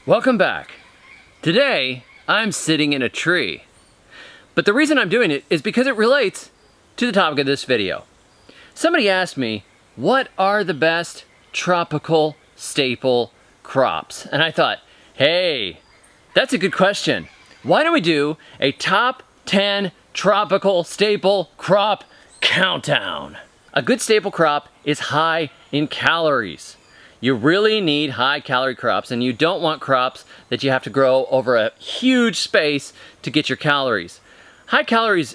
Welcome back. Today, I'm sitting in a tree. But the reason I'm doing it is because it relates to the topic of this video. Somebody asked me, what are the best tropical staple crops? And I thought, hey, that's a good question. Why don't we do a top 10 tropical staple crop countdown? A good staple crop is high in calories. You really need high calorie crops, and you don't want crops that you have to grow over a huge space to get your calories. High calories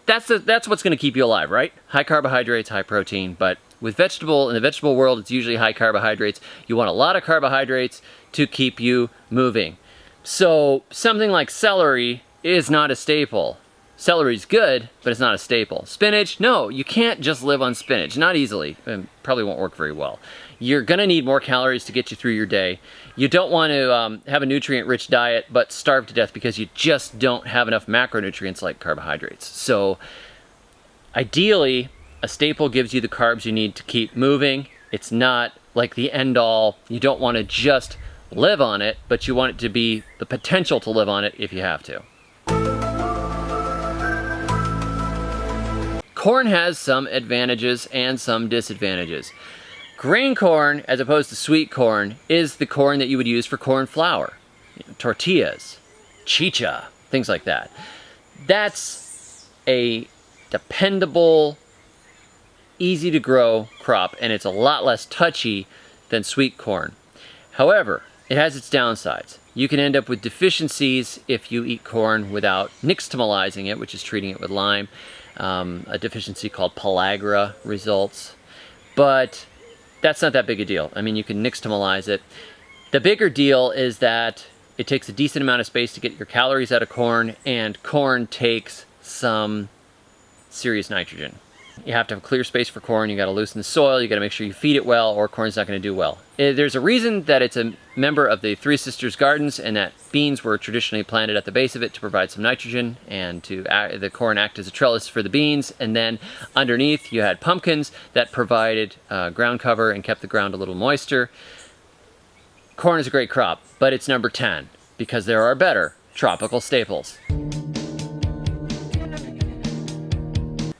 that's what's going to keep you alive, right? High carbohydrates, high protein, but in the vegetable world, it's usually high carbohydrates. You want a lot of carbohydrates to keep you moving. So something like celery is not a staple. Celery's good, but it's not a staple. Spinach, no, you can't just live on spinach, not easily. It probably won't work very well. You're gonna need more calories to get you through your day. You don't want to have a nutrient-rich diet, but starve to death because you just don't have enough macronutrients like carbohydrates. So ideally, a staple gives you the carbs you need to keep moving. It's not like the end-all. You don't want to just live on it, but you want it to be the potential to live on it if you have to. Corn has some advantages and some disadvantages. Grain corn, as opposed to sweet corn, is the corn that you would use for corn flour. Tortillas, chicha, things like that. That's a dependable, easy to grow crop, and it's a lot less touchy than sweet corn. However, it has its downsides. You can end up with deficiencies if you eat corn without nixtamalizing it, which is treating it with lime. A deficiency called pellagra results. But that's not that big a deal. I mean, you can nixtamalize it. The bigger deal is that it takes a decent amount of space to get your calories out of corn, and corn takes some serious nitrogen. You have to have clear space for corn, you gotta loosen the soil, you gotta make sure you feed it well, or corn's not gonna do well. There's a reason that it's a member of the Three Sisters Gardens, and that beans were traditionally planted at the base of it to provide some nitrogen, and the corn act as a trellis for the beans, and then underneath you had pumpkins that provided ground cover and kept the ground a little moister. Corn is a great crop, but it's number 10, because there are better tropical staples.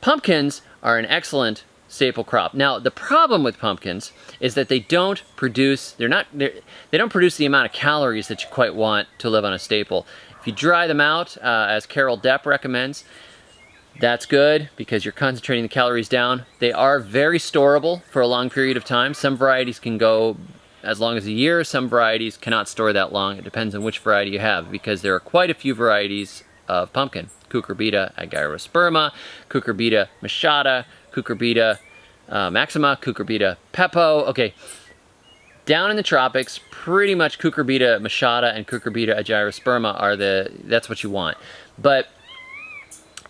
Pumpkins are an excellent staple crop. Now, the problem with pumpkins is that they don't produce the amount of calories that you quite want to live on a staple. If you dry them out, as Carol Depp recommends, that's good because you're concentrating the calories down. They are very storable for a long period of time. Some varieties can go as long as a year. Some varieties cannot store that long. It depends on which variety you have, because there are quite a few varieties of pumpkin. Cucurbita agyrosperma, Cucurbita machata, Cucurbita maxima, Cucurbita pepo. Okay, down in the tropics, pretty much Cucurbita machata and Cucurbita agyrosperma are that's what you want. But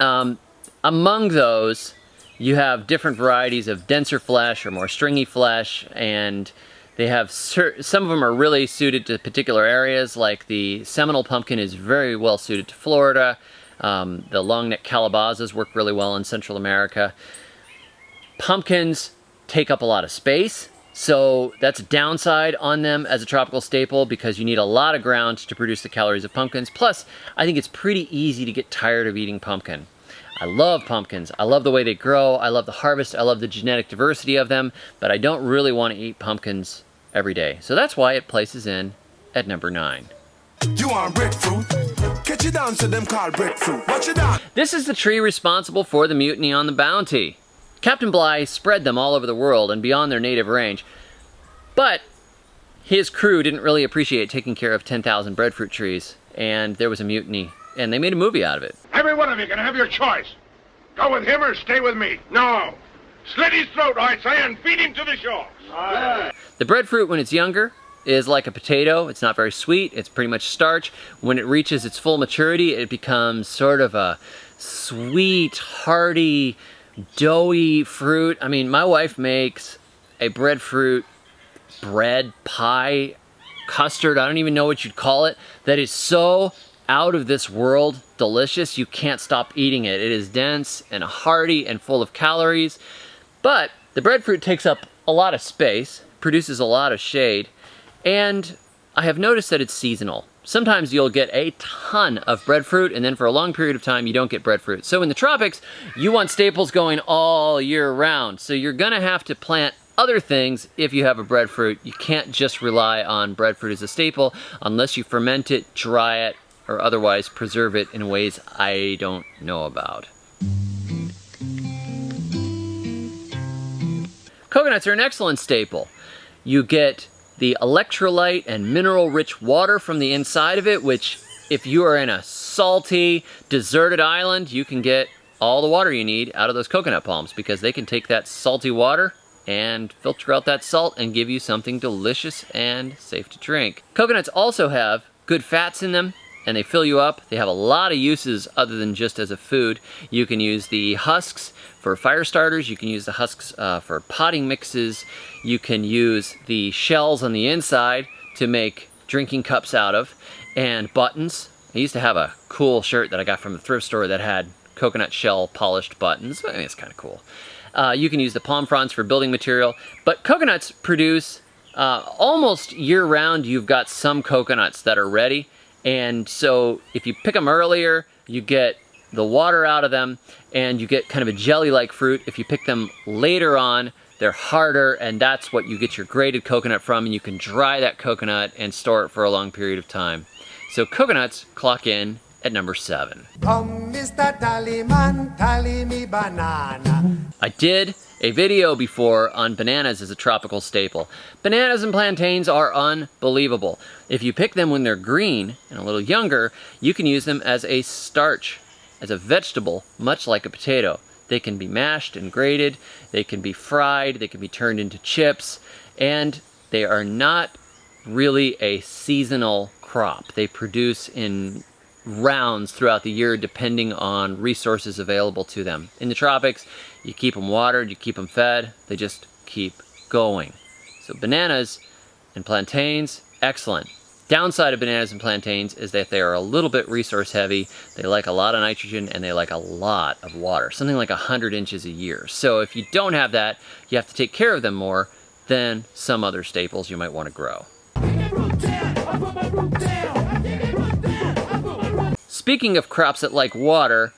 among those, you have different varieties of denser flesh or more stringy flesh, and they have some of them are really suited to particular areas, like the Seminole pumpkin is very well suited to Florida. The long-neck calabazas work really well in Central America. Pumpkins take up a lot of space, so that's a downside on them as a tropical staple, because you need a lot of ground to produce the calories of pumpkins. Plus, I think it's pretty easy to get tired of eating pumpkin. I love pumpkins. I love the way they grow. I love the harvest. I love the genetic diversity of them, but I don't really want to eat pumpkins every day. So that's why it places in at number 9. You want breadfruit? Get you down to them called breadfruit. Watch it down. This is the tree responsible for the mutiny on the Bounty. Captain Bligh spread them all over the world and beyond their native range, but his crew didn't really appreciate taking care of 10,000 breadfruit trees, and there was a mutiny, and they made a movie out of it. Every one of you can have your choice. Go with him or stay with me. No. Slit his throat, I say, and feed him to the shore. The breadfruit, when it's younger, is like a potato. It's not very sweet. It's pretty much starch. When it reaches its full maturity, it becomes sort of a sweet, hearty, doughy fruit. I mean, my wife makes a breadfruit bread pie custard, I don't even know what you'd call it, that is so out of this world delicious you can't stop eating it. It is dense and hearty and full of calories, but the breadfruit takes up a lot of space, produces a lot of shade, and I have noticed that it's seasonal. Sometimes you'll get a ton of breadfruit, and then for a long period of time you don't get breadfruit. So in the tropics, you want staples going all year round. So you're gonna have to plant other things if you have a breadfruit. You can't just rely on breadfruit as a staple unless you ferment it, dry it, or otherwise preserve it in ways I don't know about. Coconuts are an excellent staple. You get the electrolyte and mineral-rich water from the inside of it, which if you are in a salty, deserted island, you can get all the water you need out of those coconut palms because they can take that salty water and filter out that salt and give you something delicious and safe to drink. Coconuts also have good fats in them, and they fill you up. They have a lot of uses other than just as a food. You can use the husks for fire starters. You can use the husks for potting mixes. You can use the shells on the inside to make drinking cups out of, and buttons. I used to have a cool shirt that I got from the thrift store that had coconut shell polished buttons. I mean, it's kind of cool. You can use the palm fronds for building material, but coconuts produce almost year-round. You've got some coconuts that are ready, and so if you pick them earlier, you get the water out of them, and you get kind of a jelly-like fruit. If you pick them later on, they're harder, and that's what you get your grated coconut from, and you can dry that coconut and store it for a long period of time. So coconuts clock in at number 7. Come, Mr. Tallyman, tally me banana. I did a video before on bananas as a tropical staple. Bananas and plantains are unbelievable. If you pick them when they're green and a little younger, you can use them as a starch, as a vegetable, much like a potato. They can be mashed and grated, they can be fried, they can be turned into chips, and they are not really a seasonal crop. They produce in rounds throughout the year depending on resources available to them. In the tropics, you keep them watered, you keep them fed, they just keep going. So bananas and plantains, excellent. Downside of bananas and plantains is that they are a little bit resource heavy, they like a lot of nitrogen, and they like a lot of water, something like 100 inches a year. So if you don't have that, you have to take care of them more than some other staples you might want to grow. Speaking of crops that like water,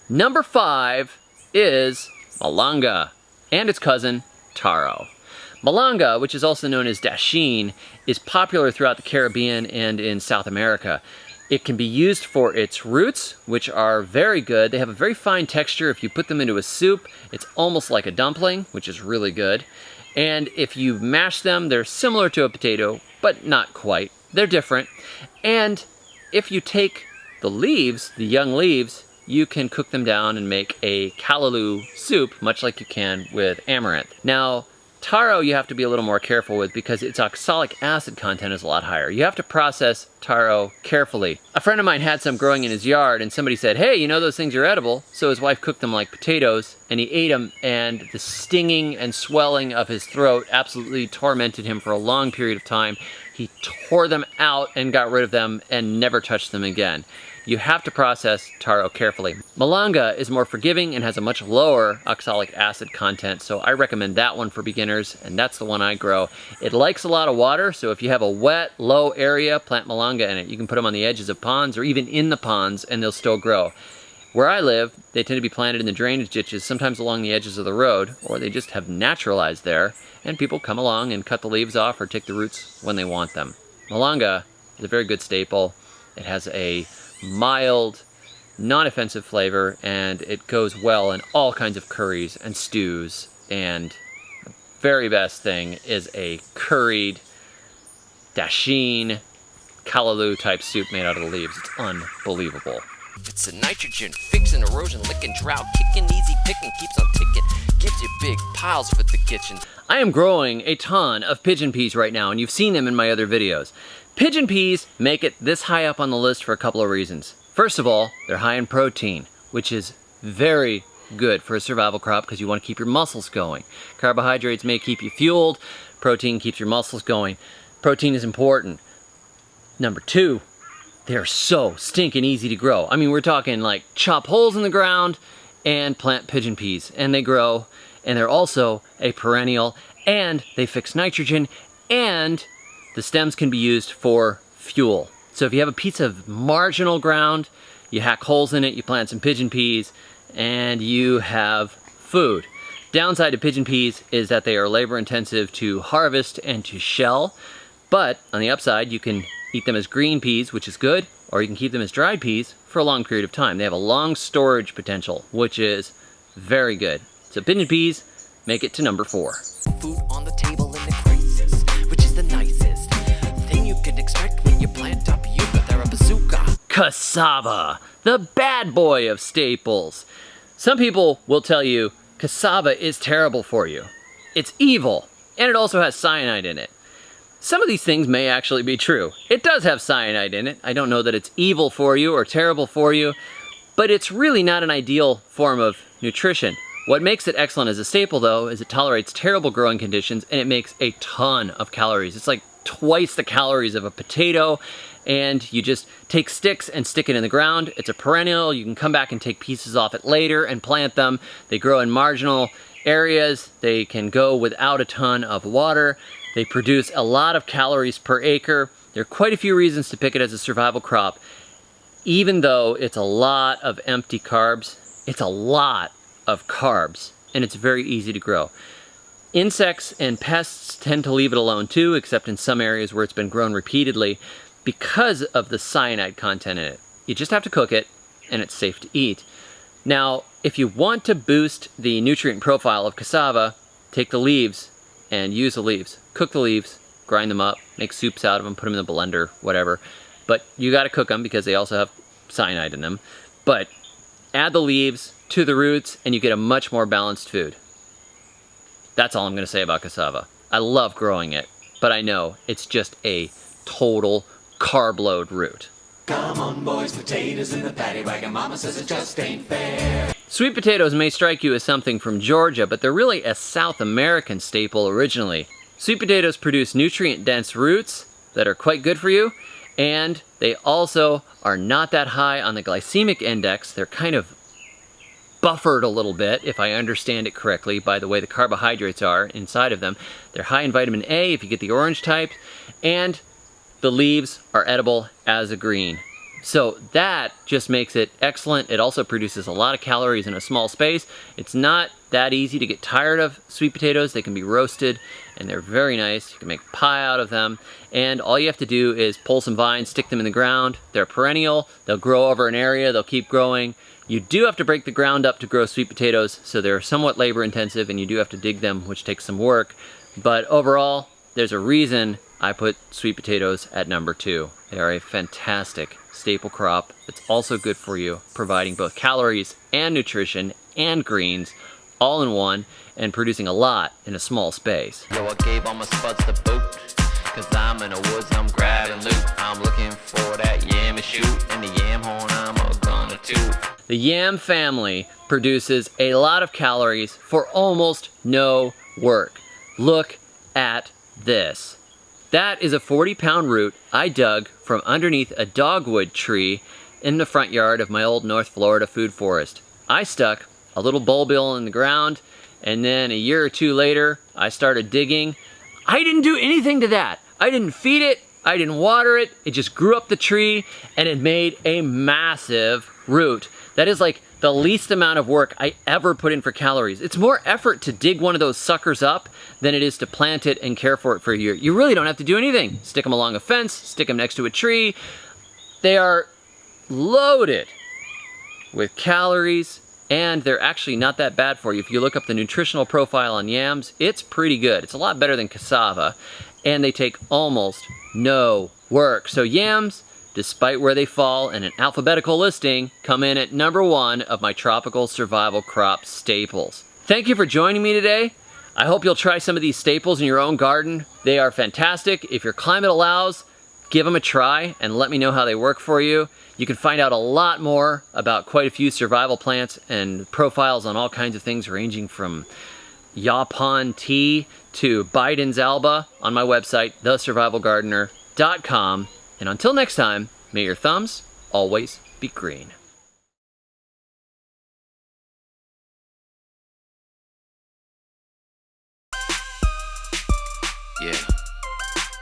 number 5 is malanga and its cousin, taro. Malanga, which is also known as dasheen, is popular throughout the Caribbean and in South America. It can be used for its roots, which are very good. They have a very fine texture. If you put them into a soup, it's almost like a dumpling, which is really good. And if you mash them, they're similar to a potato, but not quite. They're different. And if you take the leaves, the young leaves, you can cook them down and make a callaloo soup, much like you can with amaranth. Now, taro you have to be a little more careful with because its oxalic acid content is a lot higher. You have to process taro carefully. A friend of mine had some growing in his yard and somebody said, hey, you know those things are edible? So his wife cooked them like potatoes and he ate them, and the stinging and swelling of his throat absolutely tormented him for a long period of time. He tore them out and got rid of them and never touched them again. You have to process taro carefully. Malanga is more forgiving and has a much lower oxalic acid content, so I recommend that one for beginners, and that's the one I grow. It likes a lot of water, so if you have a wet, low area, plant malanga in it. You can put them on the edges of ponds or even in the ponds and they'll still grow. Where I live, they tend to be planted in the drainage ditches, sometimes along the edges of the road, or they just have naturalized there, and people come along and cut the leaves off or take the roots when they want them. Malanga is a very good staple. It has a mild, non-offensive flavor, and it goes well in all kinds of curries and stews, and the very best thing is a curried dasheen callaloo type soup made out of the leaves. It's unbelievable. It's a nitrogen fixing, erosion, licking, drought, kicking, easy picking, keeps on ticking, gives you big piles for the kitchen. I am growing a ton of pigeon peas right now, and you've seen them in my other videos. Pigeon peas make it this high up on the list for a couple of reasons. First of all, they're high in protein, which is very good for a survival crop because you want to keep your muscles going. Carbohydrates may keep you fueled, protein keeps your muscles going. Protein is important. Number 2, they're so stinking easy to grow. I mean, we're talking like chop holes in the ground and plant pigeon peas, and they grow, and they're also a perennial, and they fix nitrogen, and the stems can be used for fuel. So if you have a piece of marginal ground, you hack holes in it, you plant some pigeon peas, and you have food. Downside to pigeon peas is that they are labor intensive to harvest and to shell, but on the upside, you can eat them as green peas, which is good, or you can keep them as dried peas for a long period of time. They have a long storage potential, which is very good. So pigeon peas make it to number 4. Food on the table in the crisis, which is the nicest thing you can expect when you plant up yucca. They're a bazooka. Cassava, the bad boy of staples. Some people will tell you cassava is terrible for you. It's evil, and it also has cyanide in it. Some of these things may actually be true. It does have cyanide in it. I don't know that it's evil for you or terrible for you, but it's really not an ideal form of nutrition. What makes it excellent as a staple, though, is it tolerates terrible growing conditions and it makes a ton of calories. It's like twice the calories of a potato, and you just take sticks and stick it in the ground. It's a perennial. You can come back and take pieces off it later and plant them. They grow in marginal areas. They can go without a ton of water. They produce a lot of calories per acre. There are quite a few reasons to pick it as a survival crop. Even though it's a lot of empty carbs, it's a lot of carbs, and it's very easy to grow. Insects and pests tend to leave it alone too, except in some areas where it's been grown repeatedly because of the cyanide content in it. You just have to cook it, and it's safe to eat. Now, if you want to boost the nutrient profile of cassava, take the leaves and use the leaves. Cook the leaves, grind them up, make soups out of them, put them in the blender, whatever. But you gotta cook them because they also have cyanide in them. But add the leaves to the roots and you get a much more balanced food. That's all I'm gonna say about cassava. I love growing it, but I know it's just a total carb load root. Come on, boys, potatoes in the paddy wagon. Mama says it just ain't fair. Sweet potatoes may strike you as something from Georgia, but they're really a South American staple originally. Sweet potatoes produce nutrient-dense roots that are quite good for you, and they also are not that high on the glycemic index. They're kind of buffered a little bit, if I understand it correctly, by the way the carbohydrates are inside of them. They're high in vitamin A if you get the orange type, and the leaves are edible as a green. So that just makes it excellent. It also produces a lot of calories in a small space. It's not that easy to get tired of sweet potatoes. They can be roasted and they're very nice. You can make pie out of them. And all you have to do is pull some vines, stick them in the ground. They're perennial. They'll grow over an area. They'll keep growing. You do have to break the ground up to grow sweet potatoes, so they're somewhat labor intensive and you do have to dig them, which takes some work. But overall, there's a reason I put sweet potatoes at number 2. They are a fantastic staple crop that's also good for you, providing both calories and nutrition and greens all in one and producing a lot in a small space. Yo, I gave all my spuds the boot, cause I'm in the woods, I'm grabbing loot. I'm looking for that yam shoot, and the yam horn I'm gonna toot. The yam family produces a lot of calories for almost no work. Look at this. That is a 40-pound root I dug from underneath a dogwood tree in the front yard of my old North Florida food forest. I stuck a little bulbil in the ground, and then a year or two later, I started digging. I didn't do anything to that. I didn't feed it, I didn't water it, it just grew up the tree, and it made a massive root. That is like the least amount of work I ever put in for calories. It's more effort to dig one of those suckers up than it is to plant it and care for it for a year. You really don't have to do anything. Stick them along a fence, stick them next to a tree. They are loaded with calories, and they're actually not that bad for you. If you look up the nutritional profile on yams, it's pretty good. It's a lot better than cassava, and they take almost no work. So yams, despite where they fall in an alphabetical listing, come in at number 1 of my tropical survival crop staples. Thank you for joining me today. I hope you'll try some of these staples in your own garden. They are fantastic. If your climate allows, give them a try and let me know how they work for you. You can find out a lot more about quite a few survival plants and profiles on all kinds of things ranging from Yaupon tea to Biden's alba on my website, thesurvivalgardener.com. And until next time, may your thumbs always be green. Yeah,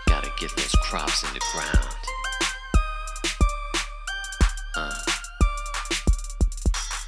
gotta getting those crops in the ground.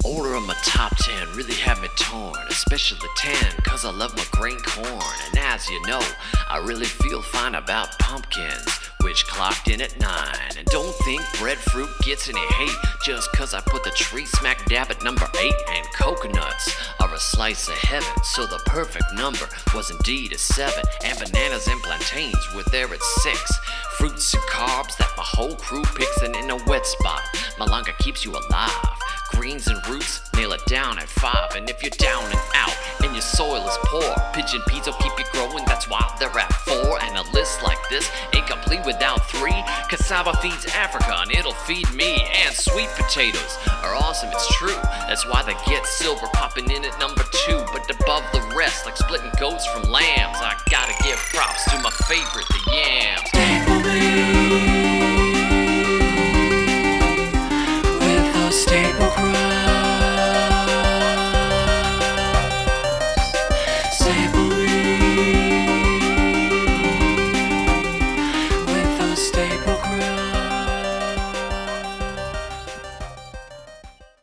Order of my top 10 really had me torn, especially the 10, cause I love my grain corn. And as you know, I really feel fine about pumpkins, which clocked in at 9. And don't think breadfruit gets any hate just cause I put the tree smack dab at number 8. And coconuts are a slice of heaven, so the perfect number was indeed a 7. And bananas and plantains were there at 6. Fruits and carbs that my whole crew picks, and in a wet spot, malanga keeps you alive. Greens and roots, nail it down at 5. And if you're down and out and your soil is poor, pigeon peas will keep you growing, that's why they're at 4. And a list like this ain't complete without 3. Cassava feeds Africa and it'll feed me. And sweet potatoes are awesome, it's true, that's why they get silver, popping in at number 2. But above the rest, like splitting goats from lambs, I gotta give props to my favorite, the yams.